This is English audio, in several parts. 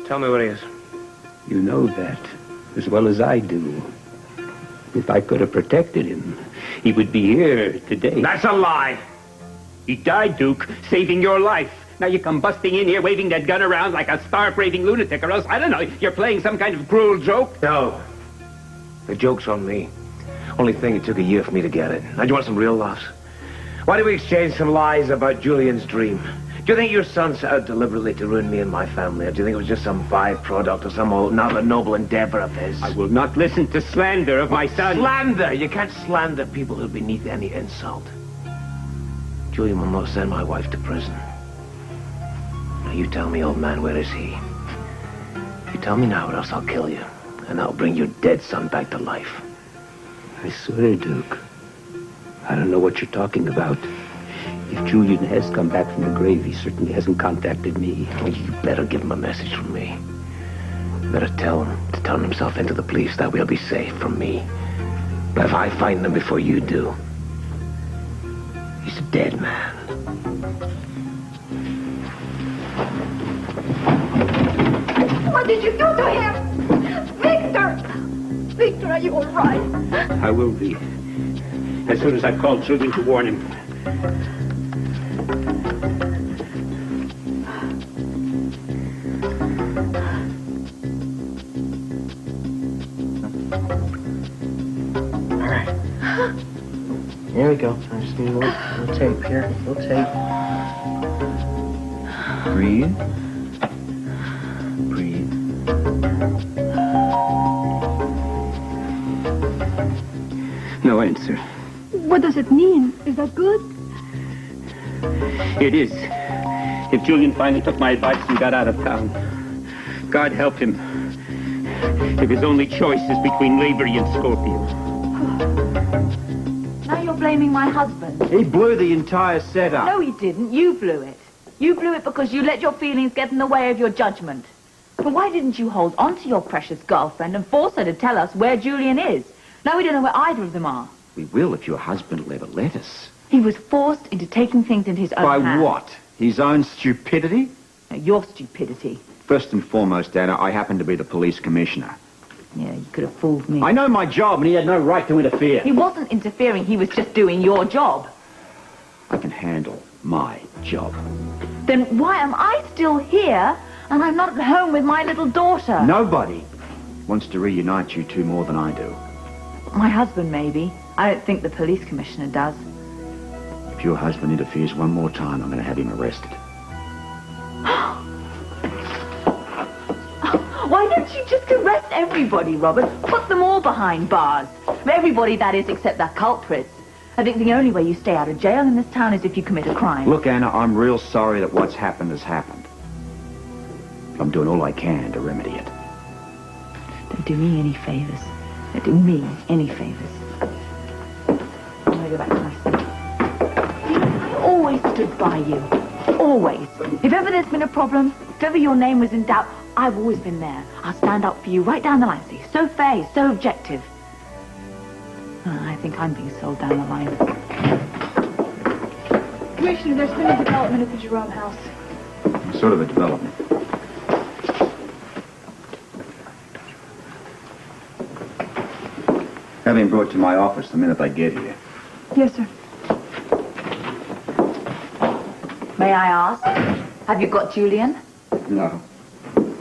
Tell me where he is. You know that as well as I do. If I could have protected him, he would be here today. That's a lie. He died, Duke, saving your life. Now you come busting in here, waving that gun around like a stark-raving lunatic, or else, I don't know, you're playing some kind of cruel joke? No. The joke's on me. Only thing, it took a year for me to get it. Now, do you want some real laughs? Why did we exchange some lies about Julian's dream? Do you think your son set out deliberately to ruin me and my family? Or do you think it was just some byproduct of some old, noble endeavor of his? I will not listen to slander of my son. Slander? You can't slander people who are beneath any insult. Julian will not send my wife to prison. Now, you tell me, old man, where is he? You tell me now, or else I'll kill you. And I'll bring your dead son back to life. I swear, Duke, I don't know what you're talking about. If Julian has come back from the grave, he certainly hasn't contacted me. Well, you better give him a message from me. Better tell him to turn himself into the police. That way he'll be safe from me. But if I find him before you do, he's a dead man. What did you do to him? Victor! Victor, are you all right? I will be. As soon as I've called Julian to warn him. All right. Here we go. I just need a little tape here. A little tape. Breathe. Breathe. No answer. What does it mean? Is that good? It is. If Julian finally took my advice and got out of town, God help him. If his only choice is between Lavery and Scorpio. Now you're blaming my husband. He blew the entire setup. No, he didn't. You blew it. You blew it because you let your feelings get in the way of your judgment. But why didn't you hold on to your precious girlfriend and force her to tell us where Julian is? Now we don't know where either of them are. We will if your husband will ever let us. He was forced into taking things into his own By hands. what? His own stupidity? No, your stupidity. First and foremost, Anna, I happen to be the police commissioner. Yeah, you could have fooled me. I know my job, and he had no right to interfere. He wasn't interfering. He was just doing your job. I can handle my job. Then why am I still here and I'm not at home with my little daughter? Nobody wants to reunite you two more than I do. My husband, maybe. I don't think the police commissioner does. If your husband interferes one more time, I'm going to have him arrested. Why don't you just arrest everybody, Robert? Put them all behind bars. Everybody, that is, except the culprits. I think the only way you stay out of jail in this town is if you commit a crime. Look, Anna, I'm real sorry that what's happened has happened. But I'm doing all I can to remedy it. Don't do me any favors. Don't do me any favors. I'm going to go back to my seat. I always stood by you. Always. If ever there's been a problem, if ever your name was in doubt, I've always been there. I'll stand up for you right down the line. See, so fair, so objective. I think I'm being sold down the line. Commissioner, there's been a development at the Jerome house. What sort of a development? Have him brought to my office the minute I get here. Yes, sir. May I ask, have you got Julian? No.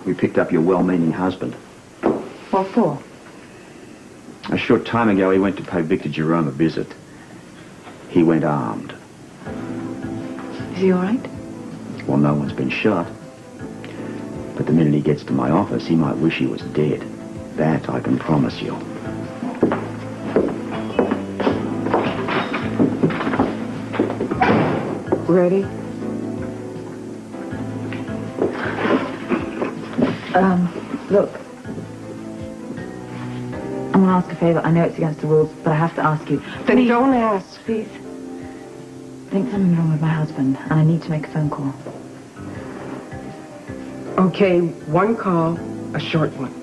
We picked up your well-meaning husband. What for? A short time ago, he went to pay Victor Jerome a visit. He went armed. Is he all right? Well, no one's been shot. But the minute he gets to my office, he might wish he was dead. That I can promise you. Ready? Look. I'm going to ask a favor. I know it's against the rules, but I have to ask you. Then Please. don't ask. Please. I think something's wrong with my husband, and I need to make a phone call. Okay, one call, a short one.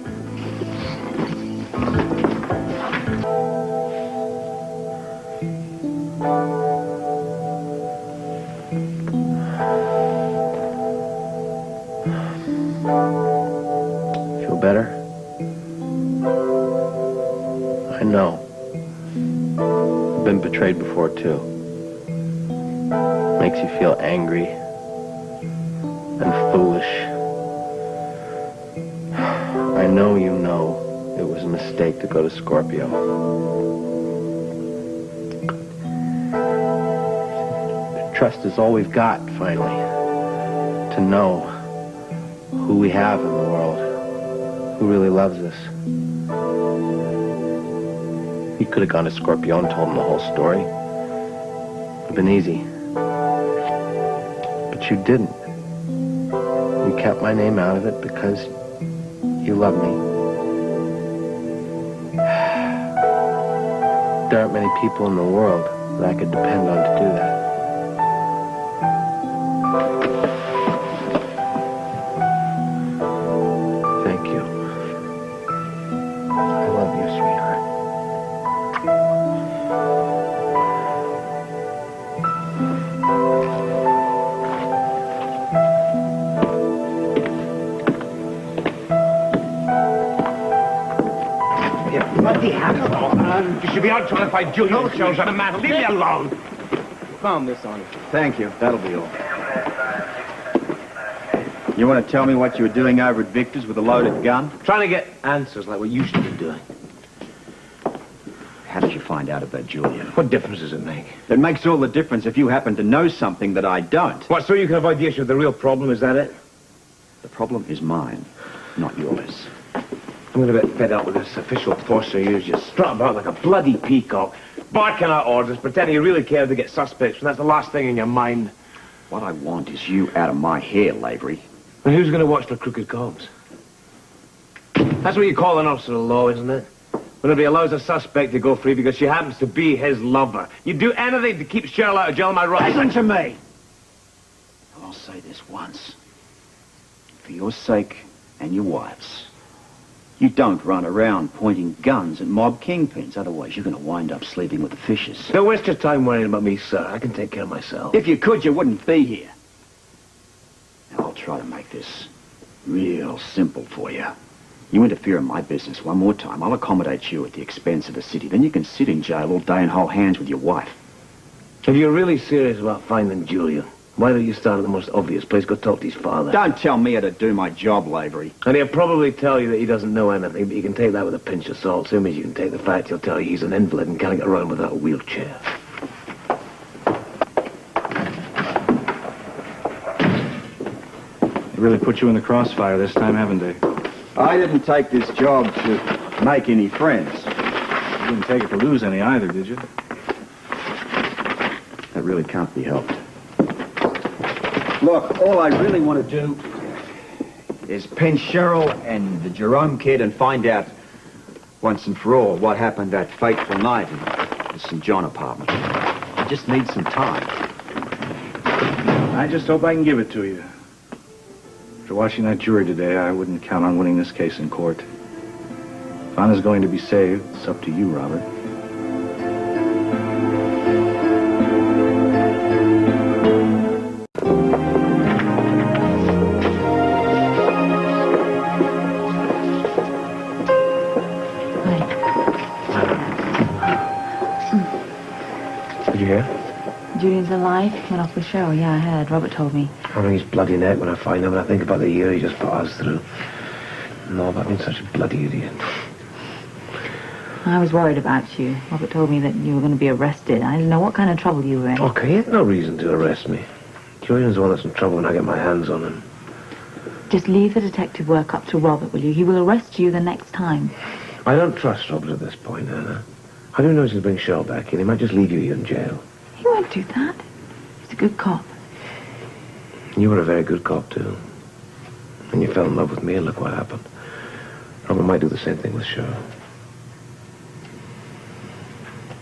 feel better? I know. I've been betrayed before, too. Makes you feel angry and foolish. I know you know it was a mistake to go to Scorpio. Trust is all we've got, finally. To know who we have in the world, who really loves us. You could have gone to Scorpio and told him the whole story. It would have been easy. But you didn't. You kept my name out of it because you love me. There aren't many people in the world that I could depend on to do that. Thank you. I love you, sweetheart. You bloody animal. You should be out trying to find Julian shows on a man. Leave me alone. Found this on it. Thank you. That'll be all. You want to tell me what you were doing over at Victor's with a loaded gun? Trying to get answers like what you should be doing. How did you find out about Julian? What difference does it make? It makes all the difference if you happen to know something that I don't. What, so you can avoid the issue of the real problem, is that it? The problem is mine, not yours. I'm getting a bit fed up with this official force of yours. You strut about like a bloody peacock, barking out orders, pretending you really care to get suspects, when that's the last thing in your mind. What I want is you out of my hair, Lavery. And who's going to watch for crooked cops? That's what you call an officer of law, isn't it? When he allows a suspect to go free because she happens to be his lover. You'd do anything to keep Cheryl out of jail, am I right? Listen to me! I'll say this once. For your sake and your wife's, you don't run around pointing guns at mob kingpins. Otherwise, you're going to wind up sleeping with the fishes. Don't waste your time worrying about me, sir. I can take care of myself. If you could, you wouldn't be here. Now, I'll try to make this real simple for you. You interfere in my business one more time, I'll accommodate you at the expense of the city. Then you can sit in jail all day and hold hands with your wife. If you're really serious about finding Julian, why don't you start at the most obvious place? Go talk to his father. Don't tell me how to do my job, Lavery. And he'll probably tell you that he doesn't know anything, but you can take that with a pinch of salt. Same as you can take the fact he'll tell you he's an invalid and can't get around without a wheelchair. They really put you in the crossfire this time, haven't they? I didn't take this job to make any friends. You didn't take it to lose any either, did you? That really can't be helped. Look, all I really want to do is pin Cheryl and the Jerome kid and find out once and for all what happened that fateful night in the St. John apartment. I just need some time. I just hope I can give it to you. After watching that jury today, I wouldn't count on winning this case in court. If Anna's going to be saved, it's up to you, Robert. Did you hear? Julian's alive. Went off with Cheryl. Yeah, I heard. Robert told me. I'll wring his bloody neck when I find him, and I think about the year he just put us through. No, I've been such a bloody idiot. I was worried about you. Robert told me that you were going to be arrested. I didn't know what kind of trouble you were in. Okay, he had no reason to arrest me. Julian's the one that's in trouble when I get my hands on him. Just leave the detective work up to Robert, will you? He will arrest you the next time. I don't trust Robert at this point, Anna. How do you know he's going to bring Cheryl back in? He might just leave you here in jail. He won't do that. He's a good cop. You were a very good cop, too. And you fell in love with me, and look what happened. Robert might do the same thing with Cheryl.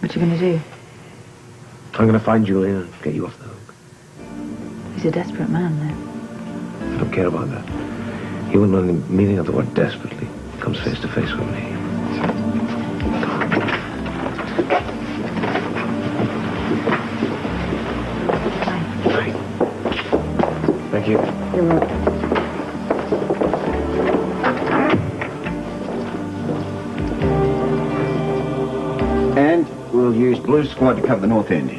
What you going to do? I'm going to find Julian and get you off the hook. He's a desperate man, though. I don't care about that. He wouldn't know the meaning of the word desperately. He comes face to face with me. Bye. Thank you. You're welcome. we'll use Blue Squad to cover the north end.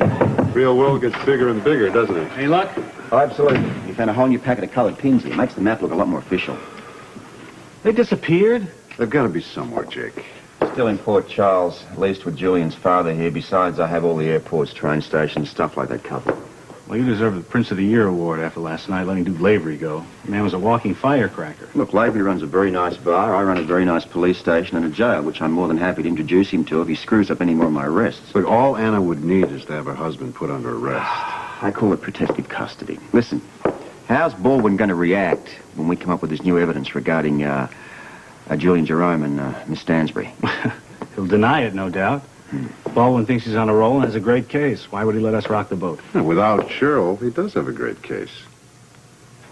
Real world gets bigger and bigger, doesn't it? Any luck? Oh, absolutely. We found a whole new packet of coloured pins here. Makes the map look a lot more official. They disappeared? They've got to be somewhere, Jake. Still in Port Charles, at least with Julian's father here. Besides, I have all the airports, train stations, stuff like that covered. Well, you deserve the Prince of the Year award after last night letting Duke Lavery go. The man was a walking firecracker. Look, Lavery runs a very nice bar. I run a very nice police station and a jail, which I'm more than happy to introduce him to if he screws up any more of my arrests. Look, all Anna would need is to have her husband put under arrest. I call it protective custody. Listen, how's Baldwin going to react when we come up with this new evidence regarding Julian Jerome and Miss Stansbury? He'll deny it, no doubt. Baldwin thinks he's on a roll and has a great case. Why would he let us rock the boat? Without Cheryl, he does have a great case.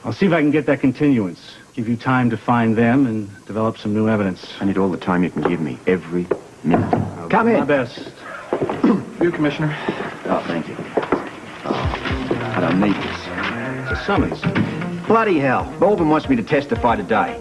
I'll see if I can get that continuance. Give you time to find them and develop some new evidence. I need all the time you can give me, every minute. I'll do my best. You, Commissioner. Oh, thank you. Oh, I don't need this. It's a summons. Bloody hell. Baldwin wants me to testify today.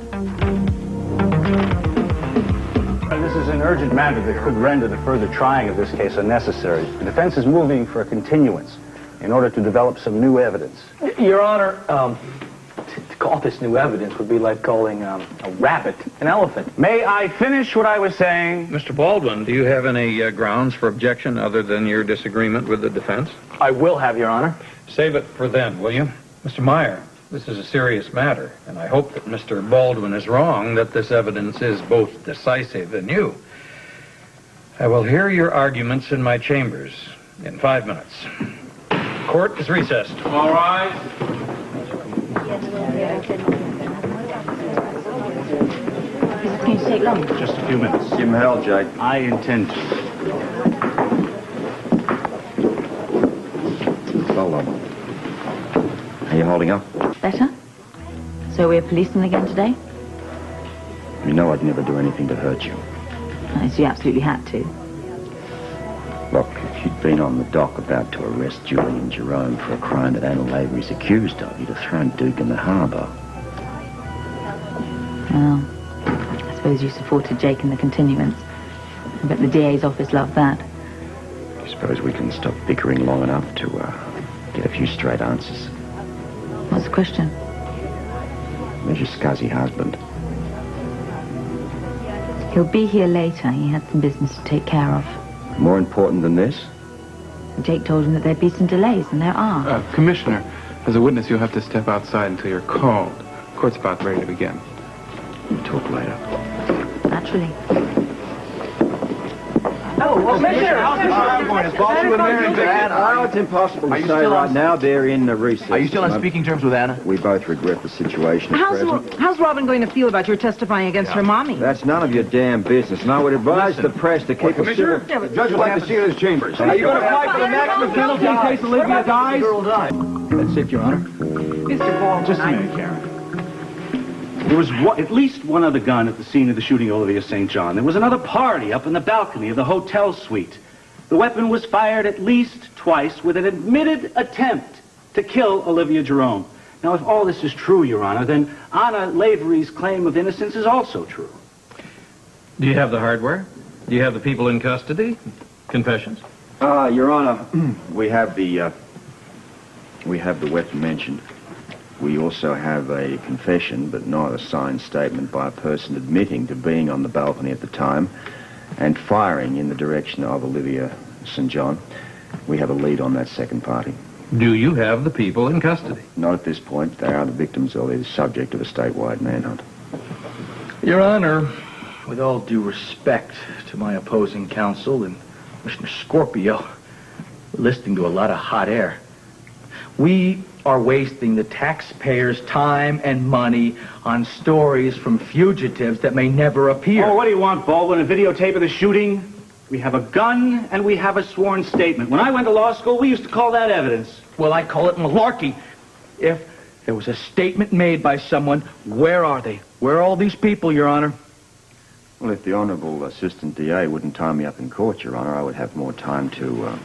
This is an urgent matter that could render the further trying of this case unnecessary. The defense is moving for a continuance in order to develop some new evidence. Your Honor, to call this new evidence would be like calling a rabbit an elephant. May I finish what I was saying? Mr. Baldwin, do you have any grounds for objection other than your disagreement with the defense? I will have, Your Honor. Save it for then, will you? Mr. Meyer, this is a serious matter, and I hope that Mr. Baldwin is wrong, that this evidence is both decisive and new. I will hear your arguments in my chambers in 5 minutes. Court is recessed. All right. Is it going to take long? Just a few minutes. Give him hell, Jake. I intend to. Hold on. Are you holding up? Better? So we're policemen again today? You know I'd never do anything to hurt you. As you absolutely had to. Look, if you'd been on the dock about to arrest Julian Jerome for a crime that Anna Lavery's accused of, you'd have thrown Duke in the harbour. Well, I suppose you supported Jake in the continuance. I bet the DA's office loved that. I suppose we can stop bickering long enough to get a few straight answers. What's the question? Where's your scuzzy husband? He'll be here later. He had some business to take care of. More important than this? Jake told him that there'd be some delays, and there are. Commissioner, as a witness, you'll have to step outside until you're called. Court's about ready to begin. We'll talk later. Naturally. Oh, it's impossible to say right now. They're in the recess. Are you still on speaking terms with Anna? We both regret the situation at present. How's Robin going to feel about your testifying against her mommy? That's none of your damn business, and I would advise the press to keep a civil... The judge would like to see you in his chambers. Are you going to fight for the maximum penalty in case Olivia dies? That's it, Your Honor. Mr. Baldwin, Just a minute, Karen. There was at least one other gun at the scene of the shooting of Olivia St. John. There was another party up in the balcony of the hotel suite. The weapon was fired at least twice with an admitted attempt to kill Olivia Jerome. Now, if all this is true, Your Honor, then Anna Lavery's claim of innocence is also true. Do you have the hardware? Do you have the people in custody? Confessions? Your Honor, we have the weapon mentioned. We also have a confession, but not a signed statement by a person admitting to being on the balcony at the time and firing in the direction of Olivia St. John. We have a lead on that second party. Do you have the people in custody? Not at this point. They are the victims or the subject of a statewide manhunt. Your Honor, with all due respect to my opposing counsel and Commissioner Scorpio, we're listening to a lot of hot air. We are wasting the taxpayers' time and money on stories from fugitives that may never appear. Oh, what do you want, Baldwin? A videotape of the shooting? We have a gun and we have a sworn statement. When I went to law school, we used to call that evidence. Well, I call it malarkey. If there was a statement made by someone, where are they? Where are all these people, Your Honor? Well, if the Honourable Assistant DA wouldn't tie me up in court, Your Honor, I would have more time to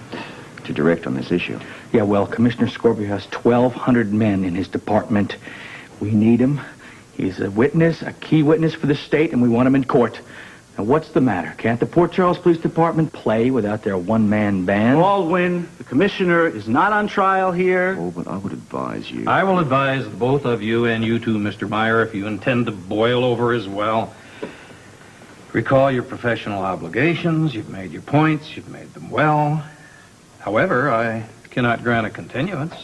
direct on this issue. Yeah, well, Commissioner Scorpio has 1,200 men in his department. We need him. He's a witness, a key witness for the state, and we want him in court. Now, what's the matter? Can't the Port Charles Police Department play without their one-man band? Baldwin, the commissioner is not on trial here. Oh, but I would advise you. I will advise both of you and you too, Mr. Meyer, if you intend to boil over as well. Recall your professional obligations. You've made your points. You've made them well. However, I cannot grant a continuance.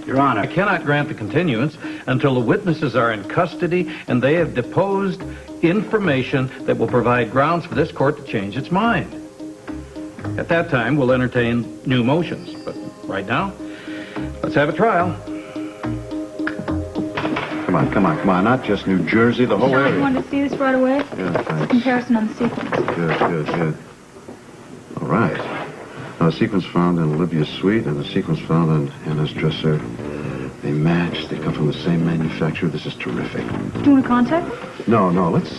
Your Honor. I cannot grant the continuance until the witnesses are in custody and they have deposed information that will provide grounds for this court to change its mind. At that time, we'll entertain new motions. But right now, let's have a trial. Come on. Not just New Jersey, the whole John, you area. wanted to see this right away? Yeah, thanks. Comparison on the sequence. Good. All right. Now, the sequence found in Olivia's suite and the sequence found in Anna's dresser, they match. They come from the same manufacturer. This is terrific. Do you want to contact? No. Let's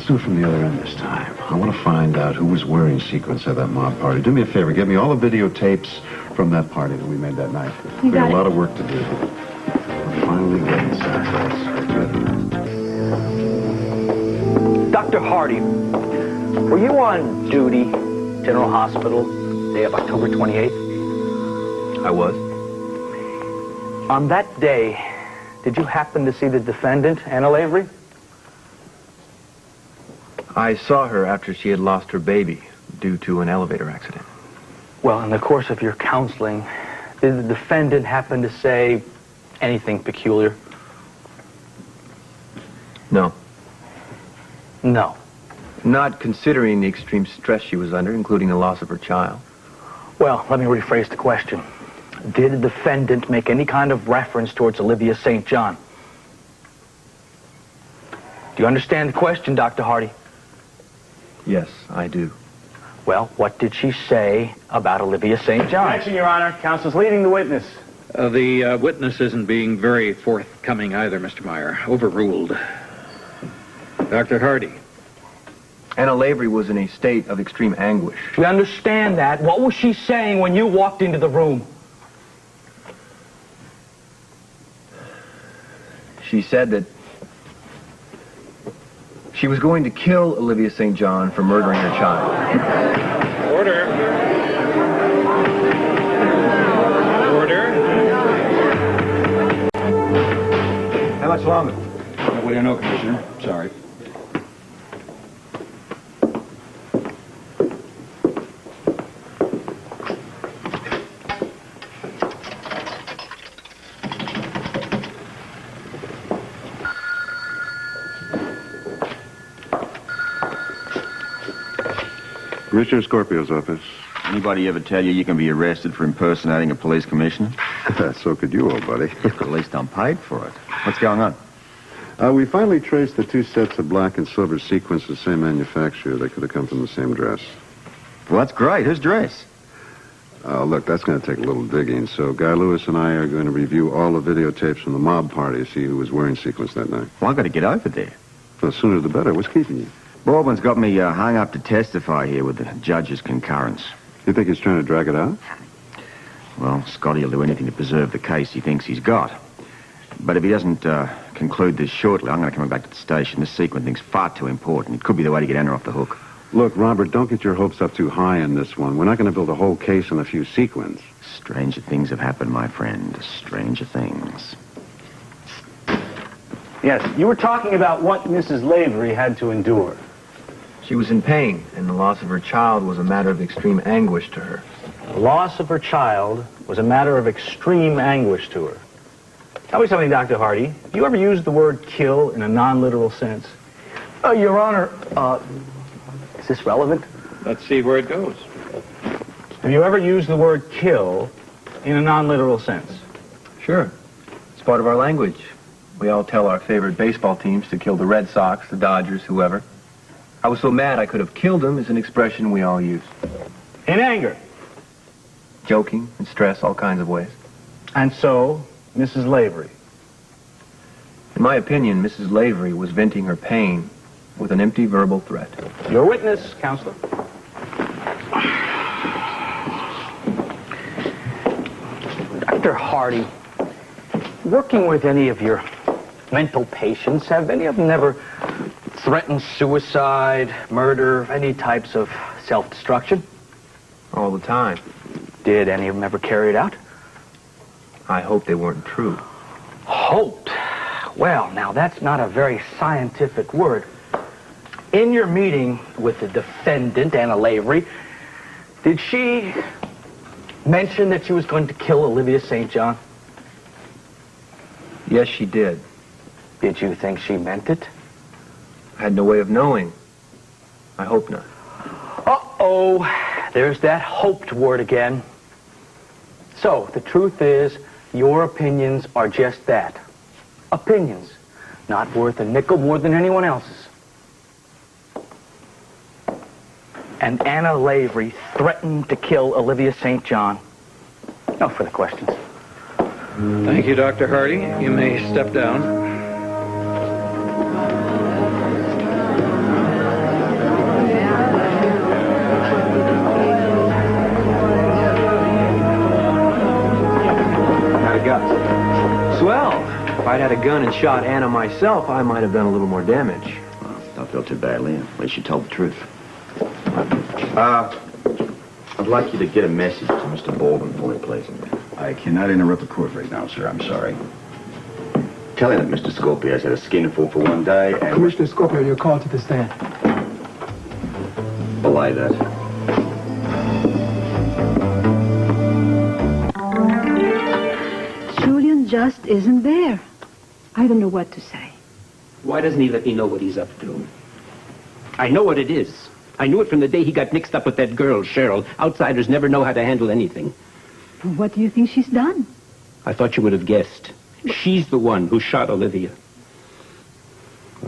do it from the other end this time. I want to find out who was wearing sequins at that mob party. Do me a favor. Get me all the videotapes from that party that we made that night. You We got got a it. lot of work to do. We're finally getting someplace. Good. Dr. Hardy, were you on duty, General Hospital, day of October 28th? I was. On that day, did you happen to see the defendant, Anna Lavery? I saw her after she had lost her baby due to an elevator accident. Well, in the course of your counseling, did the defendant happen to say anything peculiar? No. No. Not considering the extreme stress she was under, including the loss of her child. Well, let me rephrase the question. Did the defendant make any kind of reference towards Olivia St. John? Do you understand the question, Dr. Hardy? Yes, I do. Well, what did she say about Olivia St. John? Action, Your Honor. Counsel's leading the witness. The witness isn't being very forthcoming either, Mr. Meyer. Overruled. Dr. Hardy. Anna Lavery was in a state of extreme anguish. We understand that. What was she saying when you walked into the room? She said that she was going to kill Olivia St. John for murdering her child. Order. How much longer? We don't know, Commissioner. Sorry. Commissioner Scorpio's office. Anybody ever tell you can be arrested for impersonating a police commissioner? So could you, old buddy. At least I'm paid for it. What's going on? We finally traced the two sets of black and silver sequins to the same manufacturer. They could have come from the same dress. Well, that's great. Whose dress? Look, that's going to take a little digging. So Guy Lewis and I are going to review all the videotapes from the mob party to see who was wearing sequins that night. Well, I've got to get over there. The sooner the better. What's keeping you? Baldwin's got me hung up to testify here with the judge's concurrence. You think he's trying to drag it out? Well, Scotty will do anything to preserve the case he thinks he's got. But if he doesn't conclude this shortly, I'm going to come back to the station. This sequin thing's far too important. It could be the way to get Anna off the hook. Look, Robert, don't get your hopes up too high in this one. We're not going to build a whole case on a few sequins. Stranger things have happened, my friend. Stranger things. Yes, you were talking about what Mrs. Lavery had to endure. She was in pain, and the loss of her child was a matter of extreme anguish to her. The loss of her child was a matter of extreme anguish to her. Tell me something, Dr. Hardy. Have you ever used the word kill in a non-literal sense? Your Honor, is this relevant? Let's see where it goes. Have you ever used the word kill in a non-literal sense? Sure. It's part of our language. We all tell our favorite baseball teams to kill the Red Sox, the Dodgers, whoever. I was so mad I could have killed him is an expression we all use. In anger. Joking and stress, all kinds of ways. And so, Mrs. Lavery. In my opinion, Mrs. Lavery was venting her pain with an empty verbal threat. Your witness, Counselor. Dr. Hardy, working with any of your mental patients, have any of them ever threatened suicide, murder, any types of self-destruction? All the time. Did any of them ever carry it out? I hope they weren't true. Hoped? Well, now that's not a very scientific word. In your meeting with the defendant, Anna Lavery, did she mention that she was going to kill Olivia St. John? Yes, she did. Did you think she meant it? I had no way of knowing. I hope not. Uh-oh. There's that hoped word again. So, the truth is, your opinions are just that. Opinions. Not worth a nickel more than anyone else's. And Anna Lavery threatened to kill Olivia St. John. No further questions. Thank you, Dr. Hardy. You may step down. Swell. If I'd had a gun and shot Anna myself, I might have done a little more damage. Well, don't feel too badly. At least you told the truth. I'd like you to get a message to Mr. Baldwin for me, please. I cannot interrupt the court right now, sir. I'm sorry. Tell him that Mr. Scorpio has had a skinful for one day and... Commissioner Scorpio, you're called to the stand. Belay that. Julian just isn't there. I don't know what to say. Why doesn't he let me know what he's up to? I know what it is. I knew it from the day he got mixed up with that girl, Cheryl. Outsiders never know how to handle anything. What do you think she's done? I thought you would have guessed. She's the one who shot Olivia.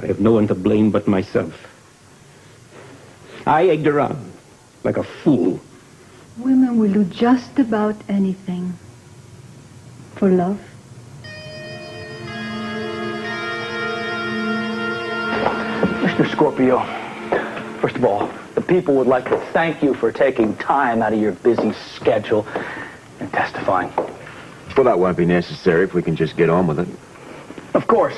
I have no one to blame but myself. I egged her on, like a fool. Women will do just about anything. For love. Mr. Scorpio, first of all, the people would like to thank you for taking time out of your busy schedule and testifying. Well, that won't be necessary if we can just get on with it. Of course.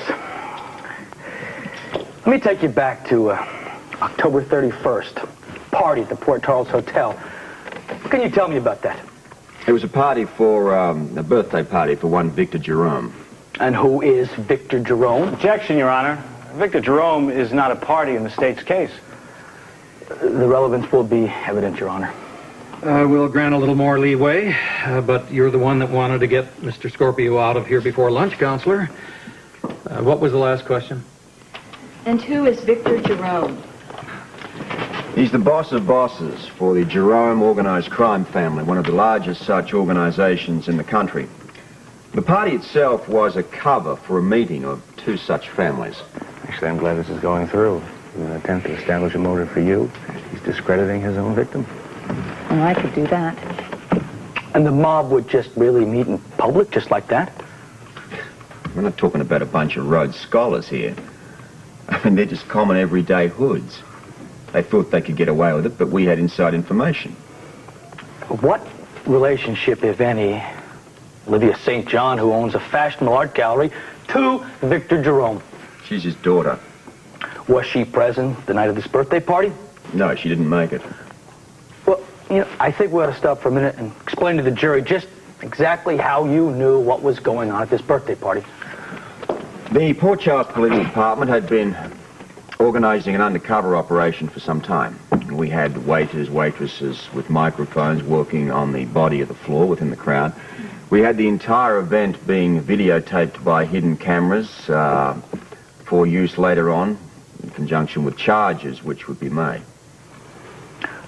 Let me take you back to October 31st, party at the Port Charles Hotel. What can you tell me about that? It was a party for, a birthday party for one Victor Jerome. And who is Victor Jerome? Objection, Your Honor. Victor Jerome is not a party in the state's case. The relevance will be evident, Your Honor. We'll grant a little more leeway, but you're the one that wanted to get Mr. Scorpio out of here before lunch, Counselor. What was the last question? And who is Victor Jerome? He's the boss of bosses for the Jerome Organized Crime Family, one of the largest such organizations in the country. The party itself was a cover for a meeting of two such families. Actually, I'm glad this is going through. In an attempt to establish a motive for you, he's discrediting his own victim. Oh, I could do that. And the mob would just really meet in public, just like that? We're not talking about a bunch of Rhodes Scholars here. I mean, they're just common everyday hoods. They thought they could get away with it, but we had inside information. What relationship, if any, Olivia St. John, who owns a fashionable art gallery, to Victor Jerome? She's his daughter. Was she present the night of this birthday party? No, she didn't make it. Well, you know, I think we ought to stop for a minute and explain to the jury just exactly how you knew what was going on at this birthday party. The Port Charles Police Department had been organizing an undercover operation for some time. We had waiters, waitresses with microphones working on the body of the floor within the crowd. We had the entire event being videotaped by hidden cameras for use later on in conjunction with charges which would be made.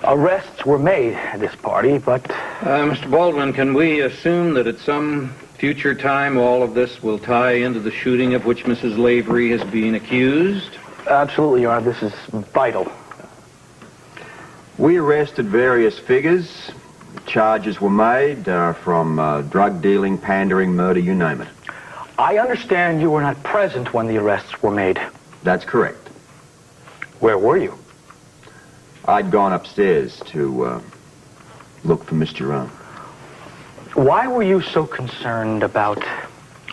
Arrests were made at this party, but... Mr. Baldwin, can we assume that at some future time all of this will tie into the shooting of which Mrs. Lavery has been accused? Absolutely, Your Honor. This is vital. We arrested various figures. Charges were made from drug dealing, pandering, murder, you name it. I understand you were not present when the arrests were made. That's correct. Where were you? I'd gone upstairs to look for Miss Jerome. Why were you so concerned about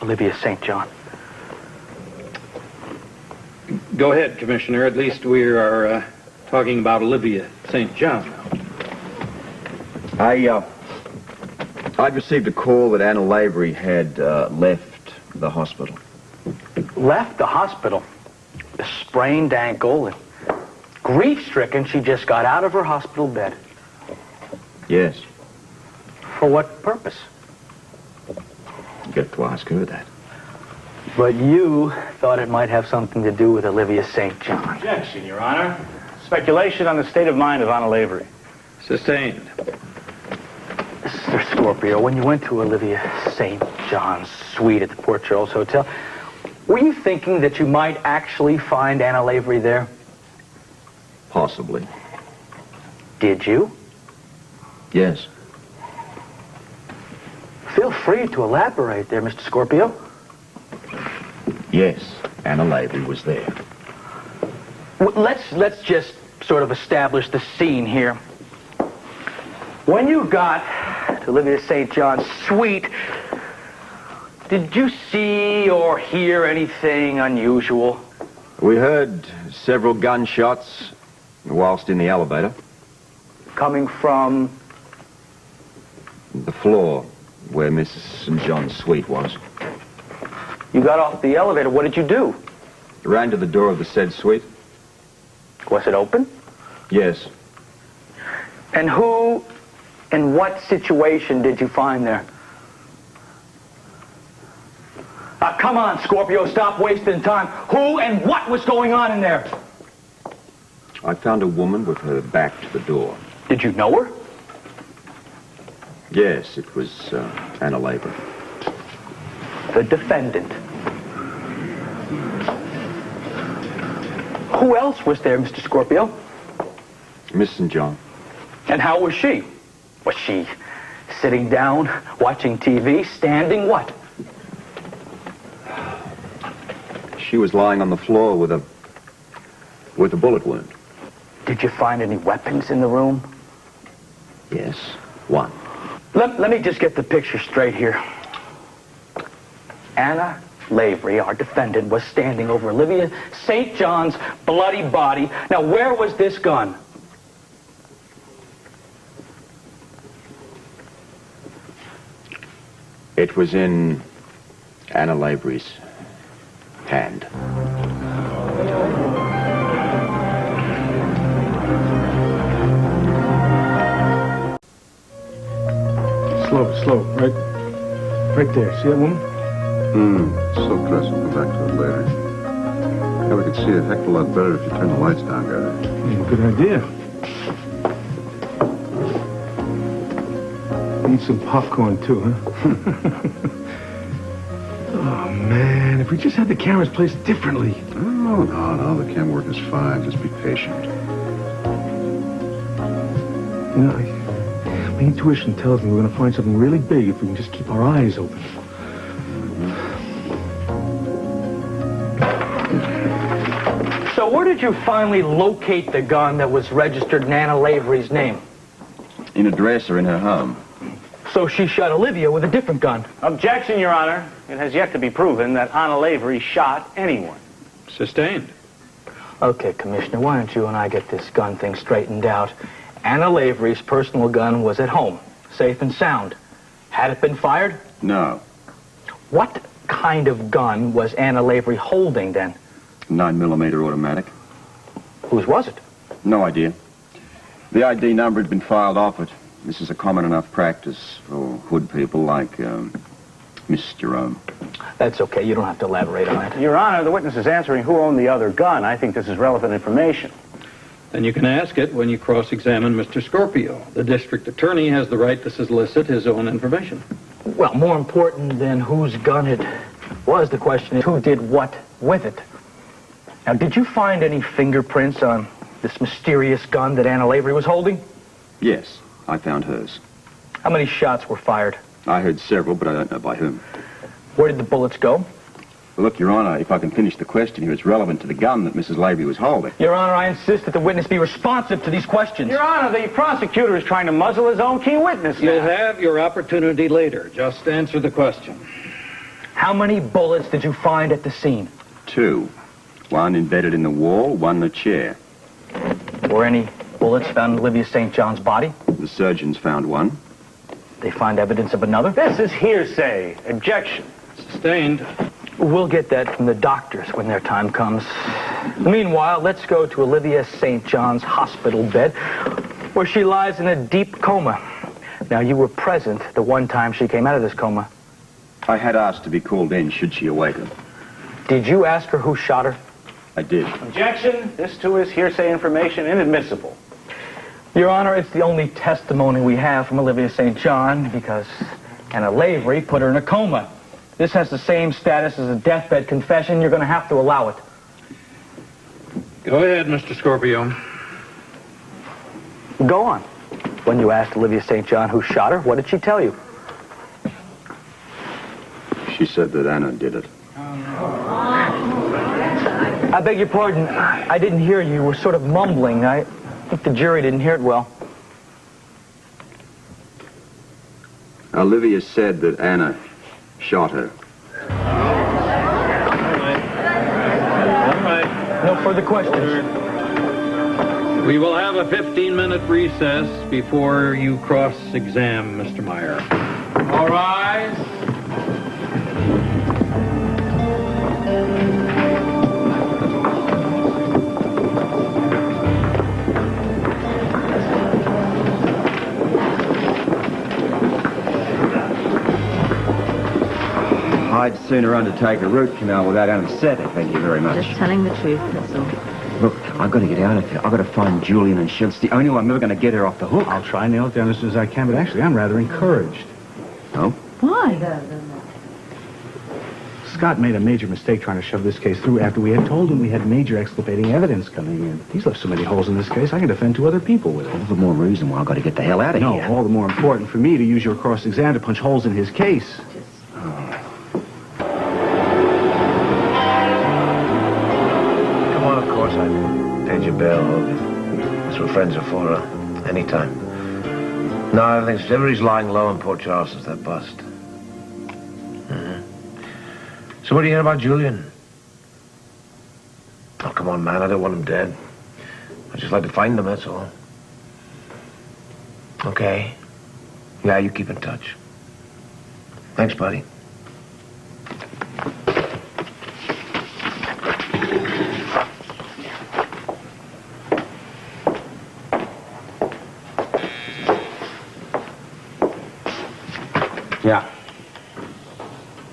Olivia St. John? Go ahead, Commissioner. At least we are talking about Olivia St. John now. I'd received a call that Anna Lavery had left the hospital. Left the hospital? A sprained ankle and grief-stricken, she just got out of her hospital bed. Yes. For what purpose? You got to ask her that. But you thought it might have something to do with Olivia St. John. Objection, Your Honor. Speculation on the state of mind of Anna Lavery. Sustained. Mr. Scorpio, when you went to Olivia St. John's suite at the Port Charles Hotel, were you thinking that you might actually find Anna Lavery there? Possibly. Did you? Yes. Feel free to elaborate there, Mr. Scorpio. Yes, Anna Lavery was there. Let's just sort of establish the scene here. When you got to Olivia St. John's suite, did you see or hear anything unusual? We heard several gunshots whilst in the elevator. Coming from? The floor where Mrs. St. John's suite was. You got off the elevator. What did you do? Ran to the door of the said suite. Was it open? Yes. And who and what situation did you find there? Come on, Scorpio, stop wasting time. Who and what was going on in there? I found a woman with her back to the door. Did you know her? Yes, it was Anna Lavery. The defendant. Who else was there, Mr. Scorpio? Miss St. John. And how was she? Was she sitting down, watching TV, standing, what? She was lying on the floor with a bullet wound. Did you find any weapons in the room? Yes, one. Let me just get the picture straight here. Anna Lavery, our defendant, was standing over Olivia St. John's bloody body. Now, where was this gun? It was in Anna Lavery's hand. Slow, right there. See that woman? Silk dress. We'll come back to it later. Yeah, we could see a heck of a lot better if you turn the lights down, guy. Good idea. Need some popcorn, too, huh? Oh, man, if we just had the cameras placed differently. Oh, no, the camera work is fine. Just be patient. You know, my intuition tells me we're going to find something really big if we can just keep our eyes open. So where did you finally locate the gun that was registered in Anna Lavery's name? In a dresser in her home. So she shot Olivia with a different gun. Objection, Your Honor. It has yet to be proven that Anna Lavery shot anyone. Sustained. Okay, Commissioner, why don't you and I get this gun thing straightened out? Anna Lavery's personal gun was at home, safe and sound. Had it been fired? No. What kind of gun was Anna Lavery holding then? 9mm automatic. Whose was it? No idea. The ID number had been filed off it. This is a common enough practice for hood people like Miss Jerome. That's okay. You don't have to elaborate on it. Your Honor, the witness is answering who owned the other gun. I think this is relevant information. Then you can ask it when you cross-examine Mr. Scorpio. The district attorney has the right to solicit his own information. Well, more important than whose gun it was, the question is who did what with it. Now, did you find any fingerprints on this mysterious gun that Anna Lavery was holding? Yes, I found hers. How many shots were fired? I heard several, but I don't know by whom. Where did the bullets go? Well, look, Your Honor, if I can finish the question here, it's relevant to the gun that Mrs. Lavery was holding. Your Honor, I insist that the witness be responsive to these questions. Your Honor, the prosecutor is trying to muzzle his own key witness now. You'll have your opportunity later. Just answer the question. How many bullets did you find at the scene? 2. One embedded in the wall, one in the chair. Were any bullets found in Olivia St. John's body? The surgeons found one. They find evidence of another? This is hearsay. Objection. Sustained. We'll get that from the doctors when their time comes. Meanwhile, let's go to Olivia St. John's hospital bed, where she lies in a deep coma. Now, you were present the one time she came out of this coma. I had asked to be called in should she awaken. Did you ask her who shot her? I did. Objection. This, too, is hearsay information, inadmissible. Your Honor, it's the only testimony we have from Olivia St. John because Anna Lavery put her in a coma. This has the same status as a deathbed confession. You're going to have to allow it. Go ahead, Mr. Scorpio. Go on. When you asked Olivia St. John who shot her, what did she tell you? She said that Anna did it. I beg your pardon. I didn't hear you. You were sort of mumbling. I think the jury didn't hear it well. Olivia said that Anna shot her. No further questions. We will have a 15-minute recess before you cross-exam Mr. Meyer. All rise. I'd sooner undertake a root canal without anesthetic, thank you very much. Just telling the truth, that's all. Look, I've got to get out of here. I've got to find Julian and Sheila. It's the only way I'm ever going to get her off the hook. I'll try and nail it down as soon as I can, but actually I'm rather encouraged. Oh? Why? Scott made a major mistake trying to shove this case through after we had told him we had major exculpating evidence coming in. He's left so many holes in this case, I can defend 2 other people with it. All the more reason why I've got to get the hell out of here. No, all the more important for me to use your cross-exam to punch holes in his case. Come on, of course, I paid your bail. That's what friends are for, anytime. No, everybody's lying low in Port Charles since that bust. So what do you hear about Julian? Oh, come on, man, I don't want him dead. I'd just like to find him, that's all. Okay. Yeah, you keep in touch. Thanks, buddy. Yeah.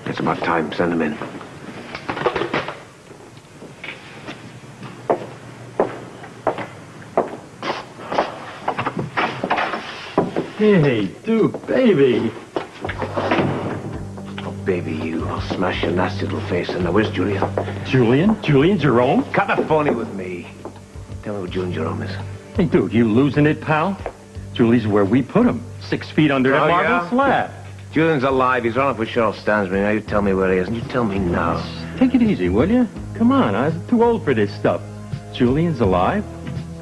It's about time. Send him in. Hey, Duke, baby. Oh, baby, you. I'll smash your nasty little face in there. Where's Julian? Julian, Jerome? Cut the phony with me. Tell me where Julian Jerome is. Hey, dude, you losing it, pal? Julie's where we put him. 6 feet under that marble slab. Julian's alive. He's run off with Cheryl Stansbury. Now you tell me where he is, and you tell me now. Take it easy, will you? Come on, I'm too old for this stuff. Julian's alive?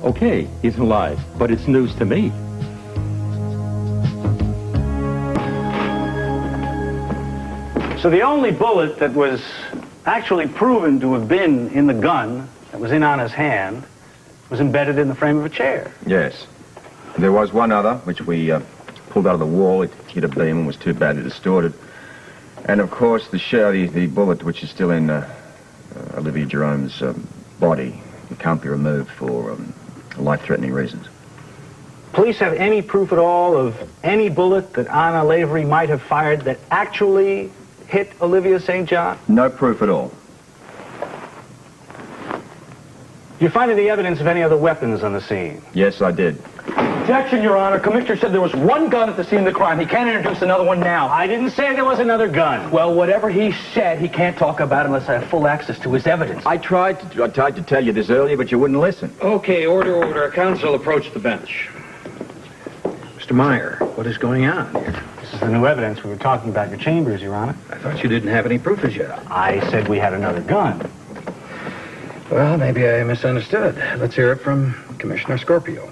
Okay, he's alive, but it's news to me. So the only bullet that was actually proven to have been in the gun that was in Anna's hand was embedded in the frame of a chair. Yes. There was one other, which we pulled out of the wall. It hit a beam and was too badly distorted. And, of course, the bullet, which is still in Olivia Jerome's body, it can't be removed for life-threatening reasons. Police have any proof at all of any bullet that Anna Lavery might have fired that actually hit Olivia St. John? No proof at all. Did you find any evidence of any other weapons on the scene? Yes, I did. Objection, Your Honor. Commissioner said there was one gun at the scene of the crime. He can't introduce another one now. I didn't say there was another gun. Well, whatever he said, he can't talk about unless I have full access to his evidence. I tried to tell you this earlier, but you wouldn't listen. Okay, order. Counsel, approach the bench. Mr. Meyer, what is going on here? This is the new evidence we were talking about in your chambers, Your Honor. I thought you didn't have any proof as yet. I said we had another gun. Well, maybe I misunderstood. Let's hear it from Commissioner Scorpio.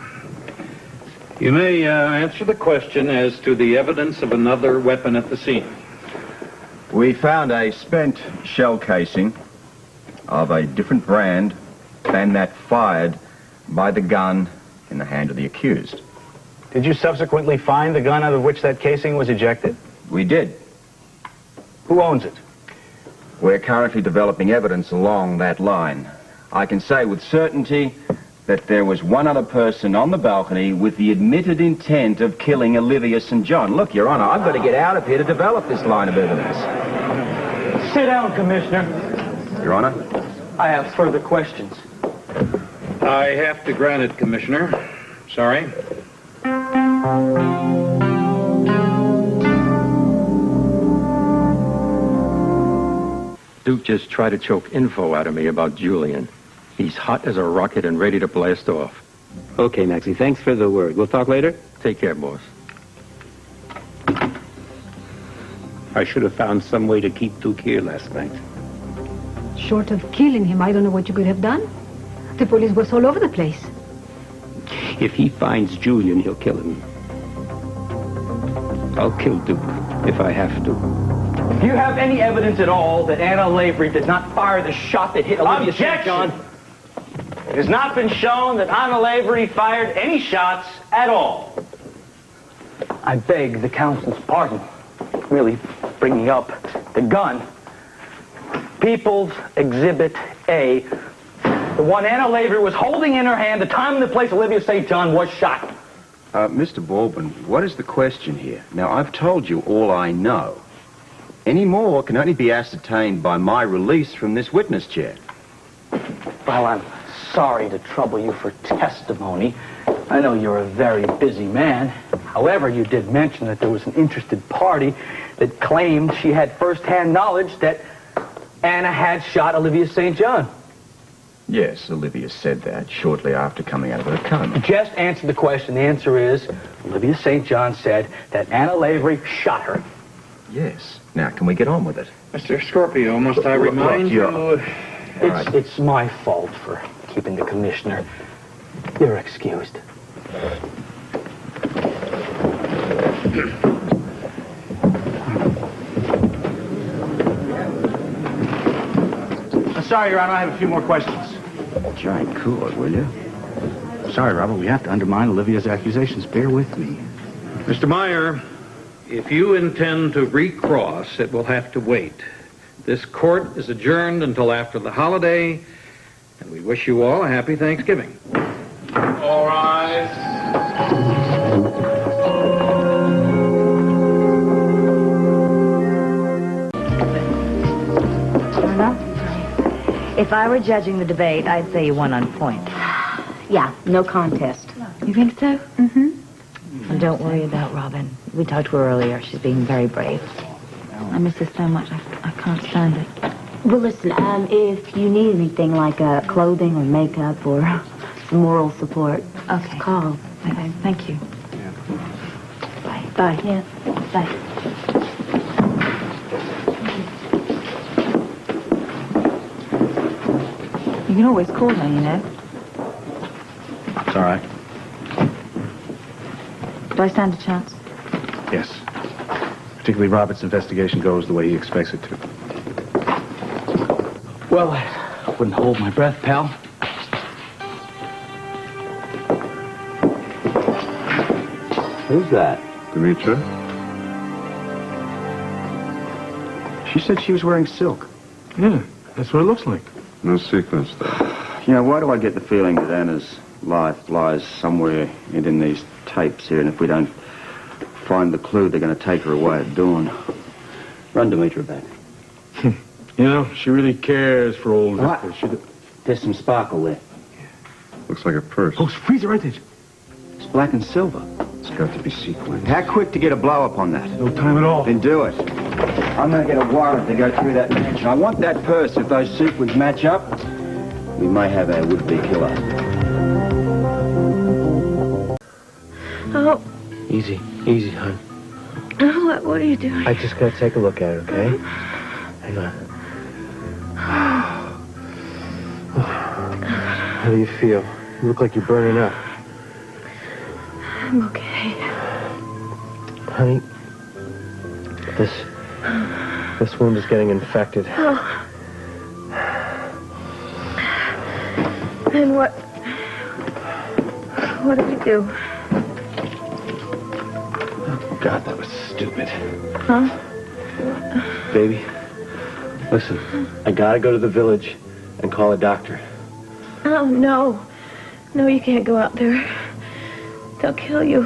You may answer the question as to the evidence of another weapon at the scene. We found a spent shell casing of a different brand than that fired by the gun in the hand of the accused. Did you subsequently find the gun out of which that casing was ejected? We did. Who owns it? We're currently developing evidence along that line. I can say with certainty that there was one other person on the balcony with the admitted intent of killing Olivia St. John. Look, Your Honor, I've got to get out of here to develop this line of evidence. Sit down, Commissioner. Your Honor? I have further questions. I have to grant it, Commissioner. Sorry. Duke just tried to choke info out of me about Julian. He's hot as a rocket and ready to blast off. Okay, Maxie, thanks for the word. We'll talk later? Take care, boss. I should have found some way to keep Duke here last night. Short of killing him, I don't know what you could have done. The police was all over the place. If he finds Julian, he'll kill him. I'll kill Duke if I have to. Do you have any evidence at all that Anna Lavery did not fire the shot that hit Olivia St. John? It has not been shown that Anna Lavery fired any shots at all. I beg the council's pardon, really bringing up the gun. People's Exhibit A, the one Anna Lavery was holding in her hand the time and the place Olivia St. John was shot. Mr. Baldwin, what is the question here? Now, I've told you all I know. Any more can only be ascertained by my release from this witness chair. Well, I'm sorry to trouble you for testimony. I know you're a very busy man. However, you did mention that there was an interested party that claimed she had first-hand knowledge that Anna had shot Olivia St. John. Yes, Olivia said that shortly after coming out of her coma. Just answer the question. The answer is, Olivia St. John said that Anna Lavery shot her. Yes. Now, can we get on with it? Mr. Scorpio, must I remind you... It's my fault for keeping the commissioner. You're excused. Sorry, Your Honor, I have a few more questions. Giant cool it, will you? Sorry, Robert, we have to undermine Olivia's accusations. Bear with me. Mr. Meyer, if you intend to recross, it will have to wait. This court is adjourned until after the holiday, and we wish you all a happy Thanksgiving. All rise. If I were judging the debate, I'd say you won on points. Yeah, no contest. You think so? Mm-hmm. Well, don't worry about Robin. We talked to her earlier. She's being very brave. I miss her so much. I can't stand it. Well, listen, if you need anything like clothing or makeup or some moral support, okay, call. Okay, thank you. Yeah. Bye. Bye. Yeah, bye. You can always call her, you know. It's all right. Do I stand a chance? Yes. Particularly Robert's investigation goes the way he expects it to. Well, I wouldn't hold my breath, pal. Who's that? Demetra? She said she was wearing silk. Yeah, that's what it looks like. No sequence, though. You know, why do I get the feeling that Anna's life lies somewhere in these tapes here, and if we don't find the clue, they're going to take her away at dawn. Run Demetra back. You know, she really cares for old Victor. There's some sparkle there. Looks like a purse. Oh, freeze it right there. It's black and silver. It's got to be sequenced. How quick to get a blow up on that? No time at all. Then do it. I'm going to get a warrant to go through that mansion. I want that purse. If those sequins match up, we may have our would-be killer. Oh. Easy, easy, hon. Oh, what are you doing? I just gotta take a look at it, okay? Hang on. How do you feel? You look like you're burning up. I'm okay. Honey, this wound is getting infected. Oh. What did you do? Oh, God, that was stupid. Huh? Baby, listen, I gotta go to the village and call a doctor. Oh, no. No, you can't go out there. They'll kill you.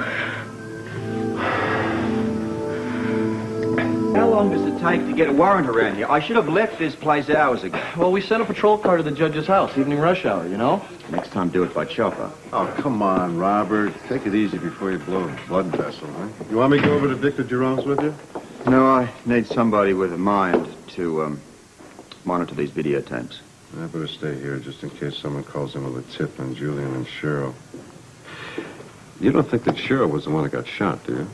How long does it take to get a warrant around here? I should have left this place hours ago. Well, we sent a patrol car to the judge's house, evening rush hour, you know? Next time, do it by chopper. Oh, come on, Robert. Take it easy before you blow a blood vessel, huh? You want me to go over to Victor Jerome's with you? No, I need somebody with a mind to monitor these videotapes. I better stay here just in case someone calls in with a tip on Julian and Cheryl. You don't think that Cheryl was the one that got shot, do you?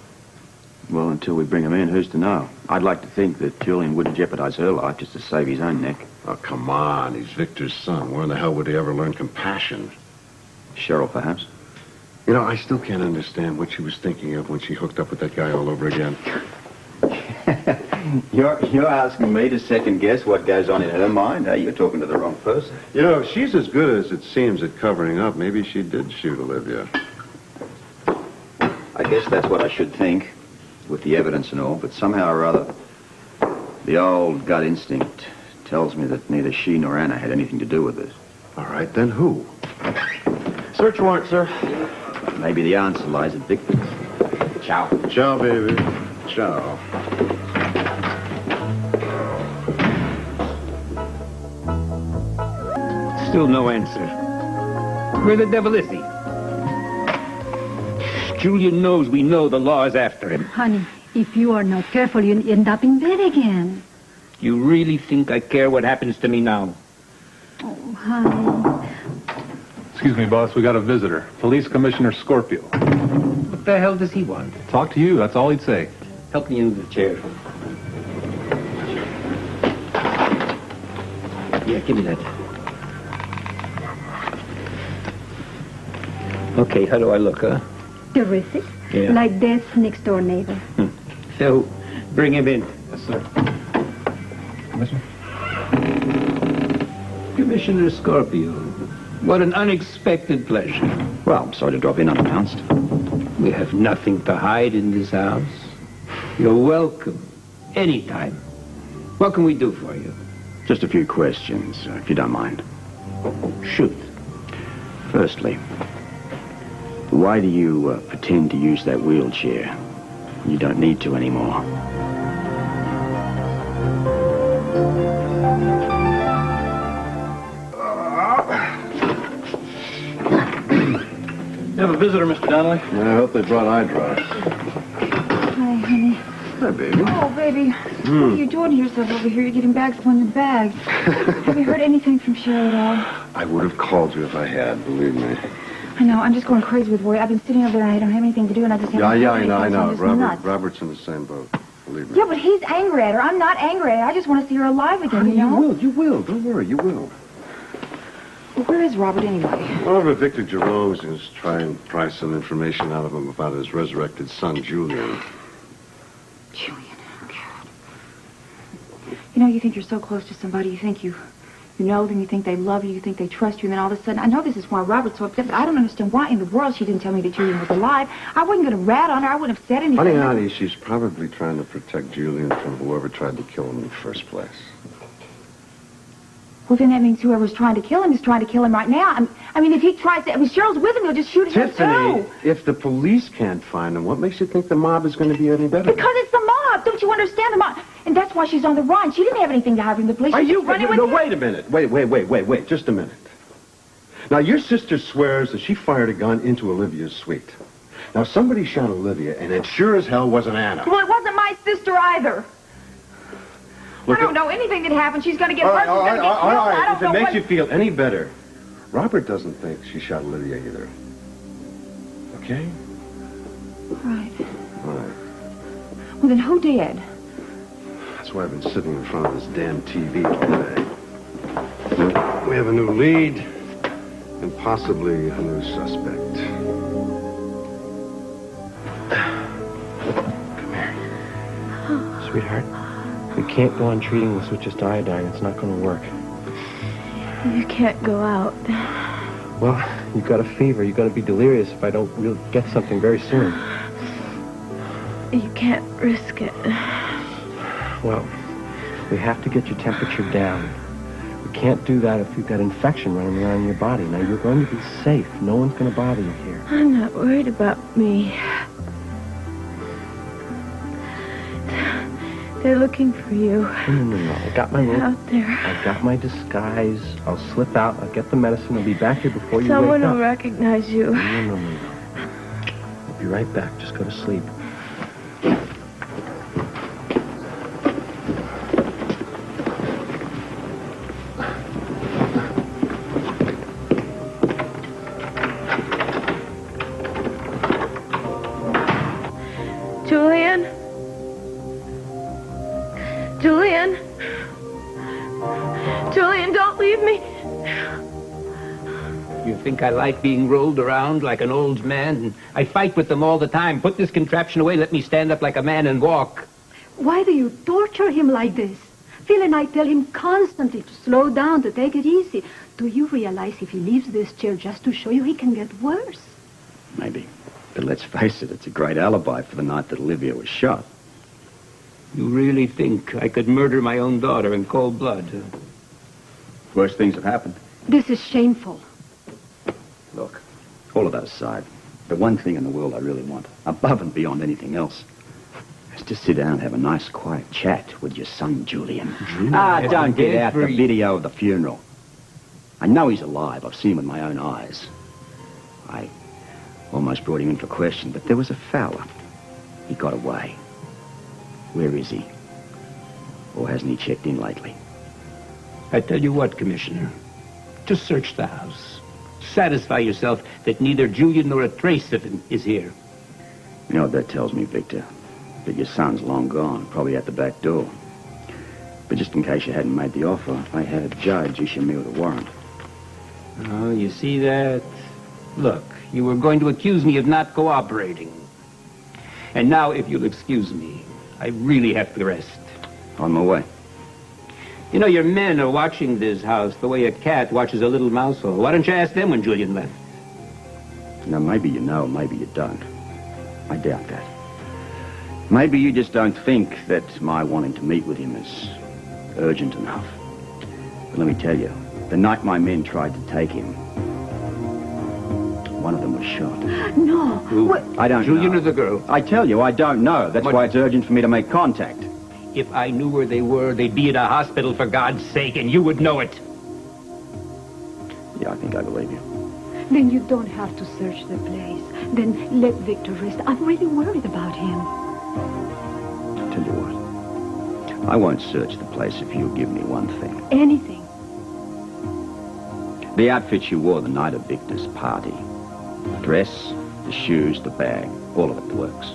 Well, until we bring him in, who's to know? I'd like to think that Julian wouldn't jeopardize her life just to save his own neck. Oh, come on. He's Victor's son. Where in the hell would he ever learn compassion? Cheryl, perhaps? You know, I still can't understand what she was thinking of when she hooked up with that guy all over again. You're asking me to second-guess what goes on in her mind? Hey, you're talking to the wrong person. You know, if she's as good as it seems at covering up, maybe she did shoot Olivia. I guess that's what I should think, with the evidence and all, but somehow or other, the old gut instinct tells me that neither she nor Anna had anything to do with this. All right, then who? Search warrant, sir. Maybe the answer lies at Victor's. Ciao. Ciao, baby. Ciao. Still no answer. Where the devil is he? Julian knows we know the law is after him. Honey, if you are not careful, you'll end up in bed again. You really think I care what happens to me now? Oh, honey. Excuse me, boss. We got a visitor. Police Commissioner Scorpio. What the hell does he want? Talk to you. That's all he'd say. Help me into the chair. Yeah, give me that. Okay, how do I look, huh? Terrific. Yeah. Like Death's next-door neighbor. So, bring him in. Yes, sir. Commissioner? Commissioner Scorpio, what an unexpected pleasure. Well, I'm sorry to drop in unannounced. We have nothing to hide in this house. You're welcome. Anytime. What can we do for you? Just a few questions, if you don't mind. Shoot. Firstly, why do you pretend to use that wheelchair? You don't need to anymore. You have a visitor, Mr. Donnelly? I hope they brought eye drops. Hi, honey. Hi, baby. Oh, baby. What are you doing to yourself over here? You're getting bags upon your bags. Have you heard anything from Cheryl at all? I would have called you if I had, believe me. I know. I'm just going crazy with worry. I've been sitting over there and I don't have anything to do and I just haven't Yeah, heard I know. anything, so I'm just nuts. Robert's in the same boat. Believe me. Yeah, but he's angry at her. I'm not angry at her. I just want to see her alive again, you know? You will. Don't worry, you will. Well, where is Robert anyway? Over at Victor Jerome's going to try and pry some information out of him about his resurrected son, Julian. Julian, oh, God. You know, you think you're so close to somebody, you think you know them, you think they love you, you think they trust you, and then all of a sudden, I know this is why Robert's so upset, but I don't understand why in the world she didn't tell me that Julian was alive. I wasn't going to rat on her. I wouldn't have said anything. Honey, she's probably trying to protect Julian from whoever tried to kill him in the first place. Well, then that means whoever's trying to kill him is trying to kill him right now. I mean, if he tries to... I mean, Cheryl's with him. He'll just shoot him Tiffany, too. if the police can't find him, what makes you think the mob is going to be any better? Because it's the mob. Don't you understand the mob? And that's why she's on the run. She didn't have anything to hide from the police. Are She's you... just running with No, him. wait a minute. Wait. Just a minute. Now, your sister swears that she fired a gun into Olivia's suite. Now, somebody shot Olivia, and it sure as hell wasn't Anna. Well, it wasn't my sister either. Look, I don't know anything that happened. She's going to get hurt. She's all going to get killed. right. I don't If it know makes what... you feel any better, Robert doesn't think she shot Olivia either. Okay? All right. All right. Well, then who did? That's why I've been sitting in front of this damn TV all day. We have a new lead and possibly a new suspect. Come here. Sweetheart, we can't go on treating this with just iodine. It's not going to work. You can't go out. Well, you've got a fever. You're going to be delirious if I don't really get something very soon. You can't risk it. Well, we have to get your temperature down. We can't do that if you've got infection running around in your body. Now, you're going to be safe. No one's going to bother you here. I'm not worried about me. They're looking for you. No. I got my They're out there. I got my disguise. I'll slip out. I'll get the medicine. I'll be back here before you Someone wake up. will recognize you. No. I'll be right back. Just go to sleep. Julian? Julian? Julian, don't leave me. You think I like being rolled around like an old man? I fight with them all the time. Put this contraption away, let me stand up like a man and walk. Why do you torture him like this? Phil and I tell him constantly to slow down, to take it easy. Do you realize if he leaves this chair just to show you, he can get worse? Maybe. But let's face it, it's a great alibi for the night that Olivia was shot. You really think I could murder my own daughter in cold blood? Worse things have happened. This is shameful. Look, all of that aside, the one thing in the world I really want, above and beyond anything else, is to sit down and have a nice, quiet chat with your son, Julian. Don't get out the video of the funeral. I know he's alive. I've seen him with my own eyes. I almost brought him in for question, but there was a fella. He got away. Where is he? Or hasn't he checked in lately? I tell you what, Commissioner. Just search the house. Satisfy yourself that neither Julian nor a trace of him is here. You know what that tells me, Victor? That your son's long gone, probably at the back door. But just in case you hadn't made the offer, I had a judge issue me with a warrant. Oh, you see that? Look, you were going to accuse me of not cooperating. And now, if you'll excuse me, I really have to rest. On my way. You know, your men are watching this house the way a cat watches a little mouse hole. Why don't you ask them when Julian left? Now, maybe you know, maybe you don't. I doubt that. Maybe you just don't think that my wanting to meet with him is urgent enough. But let me tell you, the night my men tried to take him, one of them was shot. No. What? I don't know. Julian or the girl? I tell you, I don't know. That's why it's urgent for me to make contact. If I knew where they were, they'd be in a hospital for God's sake, and you would know it. Yeah, I think I believe you. Then you don't have to search the place. Then let Victor rest. I'm really worried about him. I'll tell you what. I won't search the place if you'll give me one thing. Anything. The outfit you wore the night of Victor's party. The dress, the shoes, the bag. All of it works.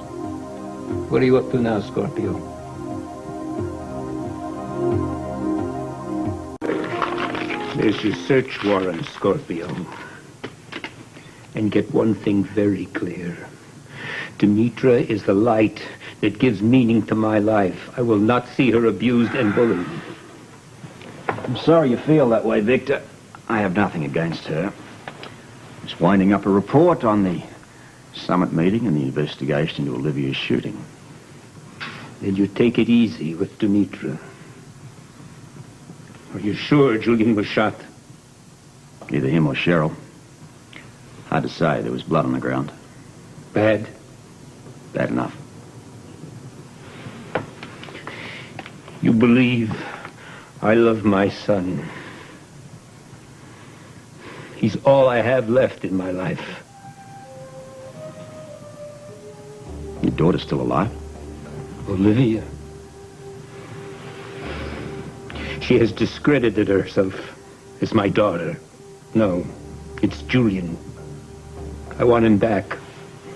What are you up to now, Scorpio? There's your search warrant, Scorpio. And get one thing very clear. Demetra is the light that gives meaning to my life. I will not see her abused and bullied. I'm sorry you feel that way, Victor. I have nothing against her. Just winding up a report on the summit meeting and the investigation into Olivia's shooting. Then you take it easy with Demetra. Are you sure Julian was shot? Either him or Cheryl. Hard to say. There was blood on the ground. Bad? Bad enough. You believe I love my son. He's all I have left in my life. Your daughter's still alive? Olivia. She has discredited herself as my daughter. No, it's Julian. I want him back.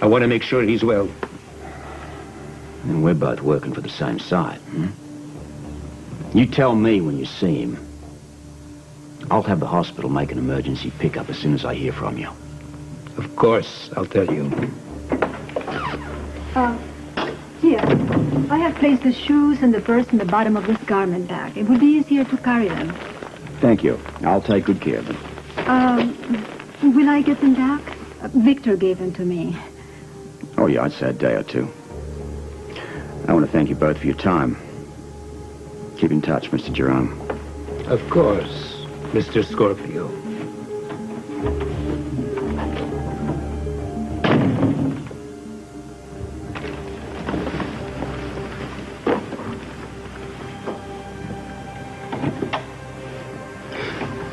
I want to make sure he's well. And we're both working for the same side, hmm? You tell me when you see him. I'll have the hospital make an emergency pickup as soon as I hear from you. Of course, I'll tell you. Here. I have placed the shoes and the purse in the bottom of this garment bag. It would be easier to carry them. Thank you. I'll take good care of them. Will I get them back? Victor gave them to me. Oh, yeah, I'd say a day or two. I want to thank you both for your time. Keep in touch, Mr. Jerome. Of course, Mr. Scorpio.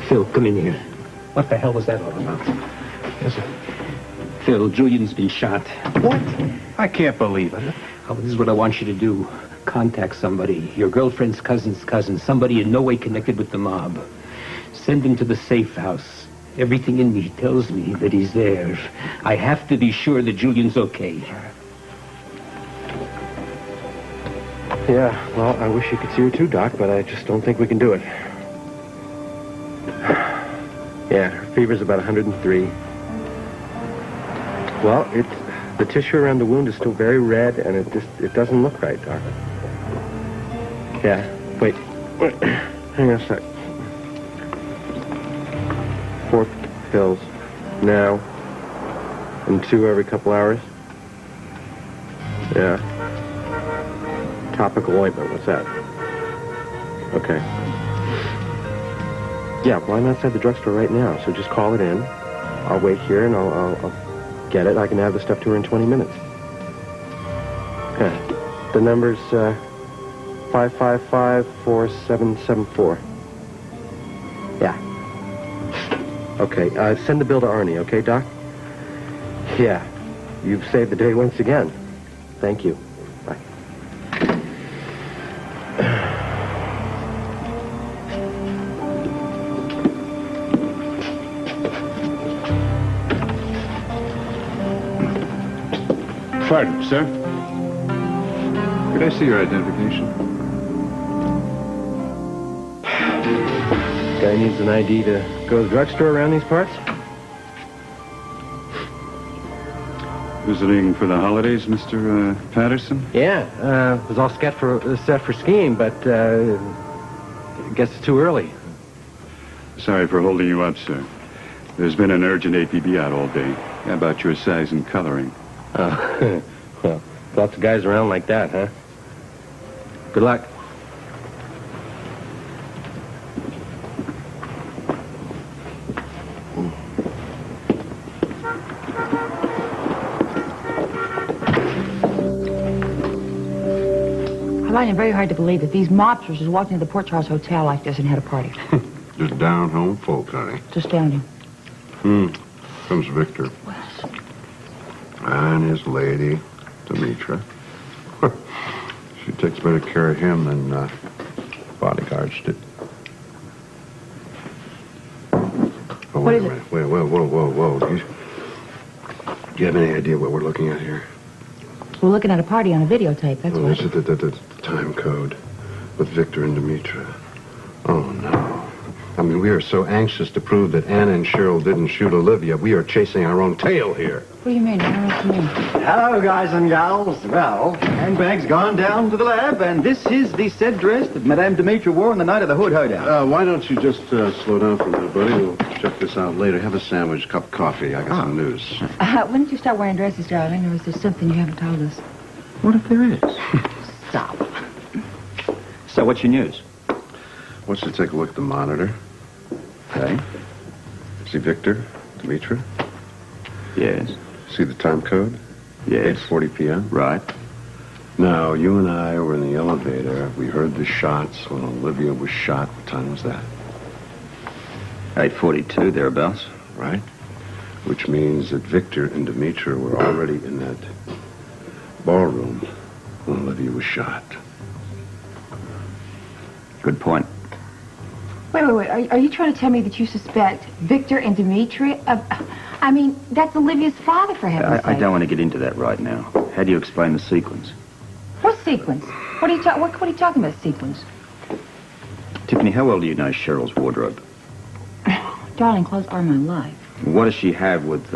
Phil, come in here. What the hell was that all about? Yes, sir. Phil, Julian's been shot. What? I can't believe it. Oh, this is what I want you to do. Contact somebody, your girlfriend's cousin's cousin, somebody in no way connected with the mob. Send him to the safe house. Everything in me tells me that he's there. I have to be sure that Julian's okay. Yeah, well, I wish you could see her too, Doc, but I just don't think we can do it. Yeah, her fever's about 103. Well, the tissue around the wound is still very red, and it doesn't look right, Doc. Yeah, wait. Hang on a sec. 4 pills now, and 2 every couple hours. Yeah. Topical ointment, what's that? Okay. Yeah, well, I'm outside the drugstore right now, so just call it in. I'll wait here, and I'll get it. I can have the stuff to her in 20 minutes. Okay. The number's 555-4774. Yeah. Okay, send the bill to Arnie, okay, Doc? Yeah. You've saved the day once again. Thank you. Bye. Pardon, sir. Could I see your identification? Guy needs an ID to go to the drugstore around these parts? Visiting for the holidays, Mr. Patterson? Yeah, it was all set for skiing, but I guess it's too early. Sorry for holding you up, sir. There's been an urgent APB out all day about your size and coloring. Oh, well, lots of guys around like that, huh? Good luck. I find it very hard to believe that these mobsters just walked into the Port Charles Hotel like this and had a party. Just down-home folk, honey. It's astounding. Comes Victor. And his lady, Demetra. She takes better care of him than bodyguards did. Oh, wait a minute. Wait, whoa. Do you have any idea what we're looking at here? We're looking at a party on a videotape, that's Oh, what. is it the time code with Victor and Demetra? Oh, no. I mean, we are so anxious to prove that Anna and Cheryl didn't shoot Olivia. We are chasing our own tail here. What do you mean? I don't know what you mean. Hello, guys and gals. Well, handbag's gone down to the lab, and this is the said dress that Madame Demetra wore on the night of the Hood Hoedown. Why don't you just slow down for a minute, buddy? We'll check this out later. Have a sandwich, cup of coffee. I got some news. When did you start wearing dresses, darling? Or is there something you haven't told us? What if there is? Stop. So, what's your news? Wants to take a look at the monitor. Okay. See Victor, Demetra? Yes. See the time code? Yes. 8:40 p.m. Right. Now, you and I were in the elevator. We heard the shots when Olivia was shot. What time was that? 8:42, thereabouts. Right. Which means that Victor and Demetra were already in that ballroom when Olivia was shot. Good point. Wait. Are you trying to tell me that you suspect Victor and Demetria of... I mean, that's Olivia's father, for heaven's sake. I don't want to get into that right now. How do you explain the sequence? What sequence? What are you talking about, sequence? Tiffany, how well do you know Cheryl's wardrobe? Darling, clothes are my life. What does she have with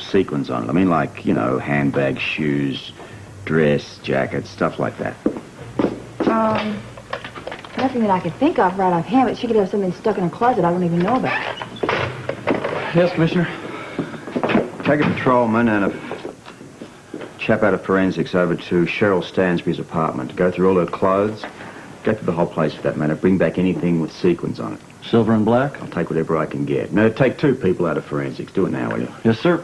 sequins on it? I mean, like, handbags, shoes, dress, jacket, stuff like that. Nothing that I could think of right offhand, but she could have something stuck in her closet I don't even know about. Yes, Commissioner. Take a patrolman and a chap out of forensics over to Cheryl Stansbury's apartment. Go through all her clothes. Go through the whole place for that matter. Bring back anything with sequins on it. Silver and black? I'll take whatever I can get. No, take 2 people out of forensics. Do it now, will you? Yes, sir.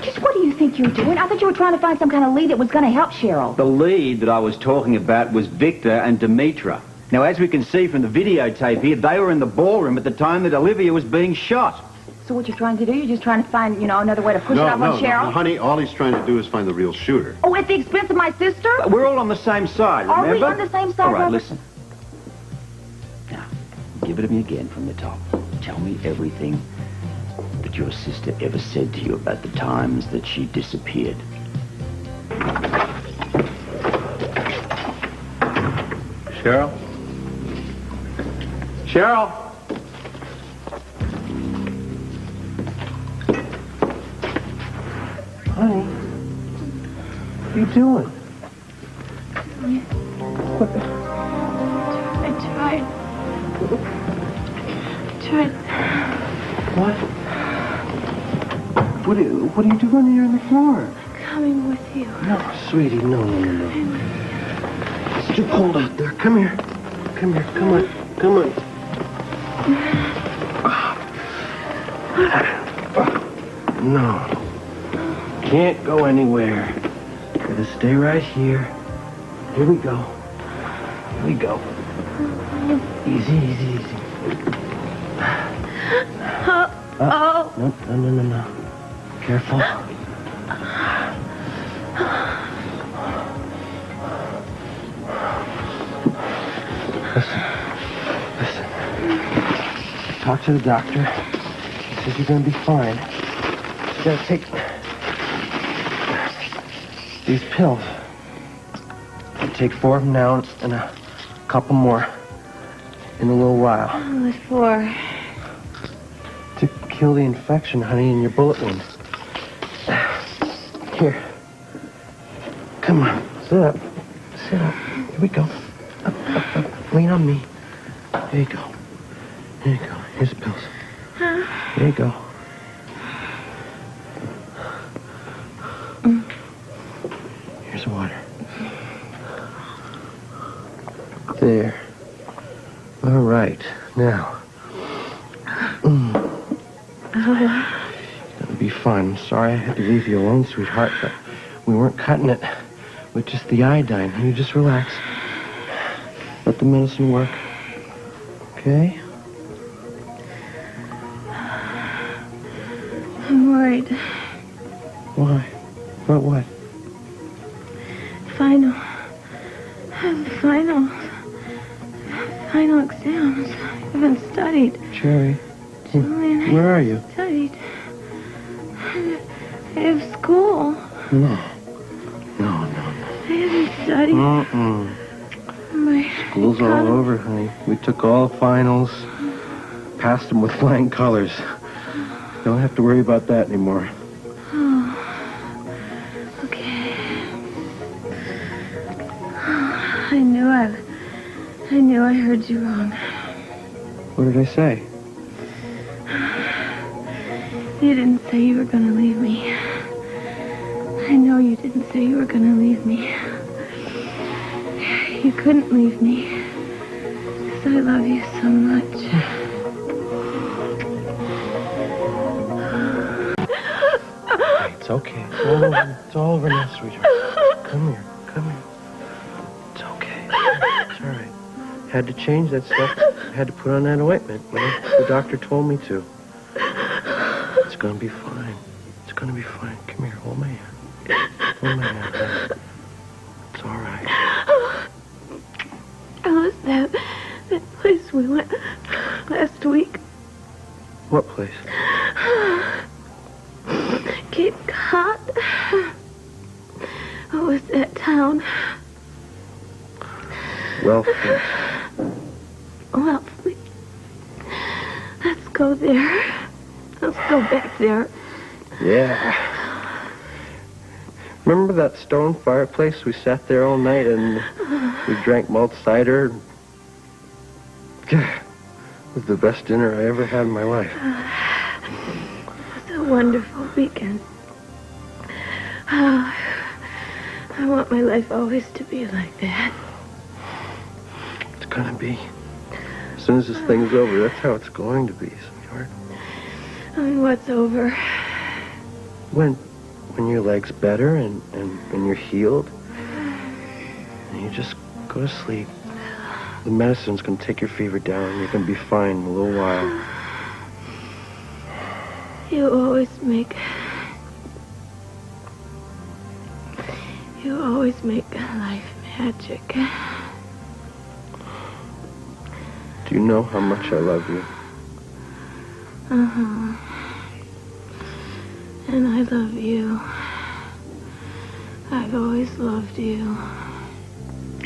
Just what do you think you're doing? I thought you were trying to find some kind of lead that was going to help Cheryl. The lead that I was talking about was Victor and Demetra. Now, as we can see from the videotape here, they were in the ballroom at the time that Olivia was being shot. So what you're trying to do, you're just trying to find, another way to push it off on Cheryl? No, honey, all he's trying to do is find the real shooter. Oh, at the expense of my sister? We're all on the same side, remember? Are we on the same side, All right, Robert? listen. Now, give it to me again from the top. Tell me everything that your sister ever said to you about the times that she disappeared. Cheryl? Cheryl? Honey, what are you doing? I tried. What? What are you doing here on the floor? Coming with you. No, sweetie, no. It's too cold out there. Come here. Come on. No. Can't go anywhere. Gotta stay right here. Here we go. Easy. Oh. No. Careful. Listen. Talk to the doctor. He says you're gonna be fine. You gotta take these pills. You take 4 of them now and a couple more in a little while. What for? To kill the infection, honey, in your bullet wound. Here. Come on. Sit up. Here we go. Up. Lean on me. There you go. Here's the pills. There you go. Here's water. There. All right. Now. It'll be fine. I'm sorry I had to leave you alone, sweetheart, but we weren't cutting it with just the iodine. You just relax. Let the medicine work. Okay? I'm worried. Why? About what? Final exams. I haven't studied. Cherry. Julian, Where are you? Studied. I have school. No. I haven't studied. School's all over, honey. We took all the finals, passed them with flying colors. Don't have to worry about that anymore. Oh, okay. I knew I heard you wrong. What did I say? You didn't say you were going to leave me. I know you didn't say you were going to leave me. You couldn't leave me. Because I love you so much. It's okay. It's all over now, sweetheart. Come here. It's okay. It's all right. Had to change that stuff. Had to put on that ointment. The doctor told me to. It's gonna be fine. Come here, hold my hand. Honey. It's all right. Alice, that place we went last week. What place? Cape Cod. What was that town? Wellfleet. Wellfleet. Let's go there. Let's go back there. Yeah. Remember that stone fireplace? We sat there all night and we drank malt cider. God, it was the best dinner I ever had in my life. It's a wonderful weekend. Oh, I want my life always to be like that. It's gonna be. As soon as this thing's over, that's how it's going to be, sweetheart. I mean, what's over? When your leg's better and you're healed, and you just go to sleep. The medicine's gonna take your fever down. You're gonna be fine in a little while. You always make life magic. Do you know how much I love you? Uh-huh. And I love you. I've always loved you.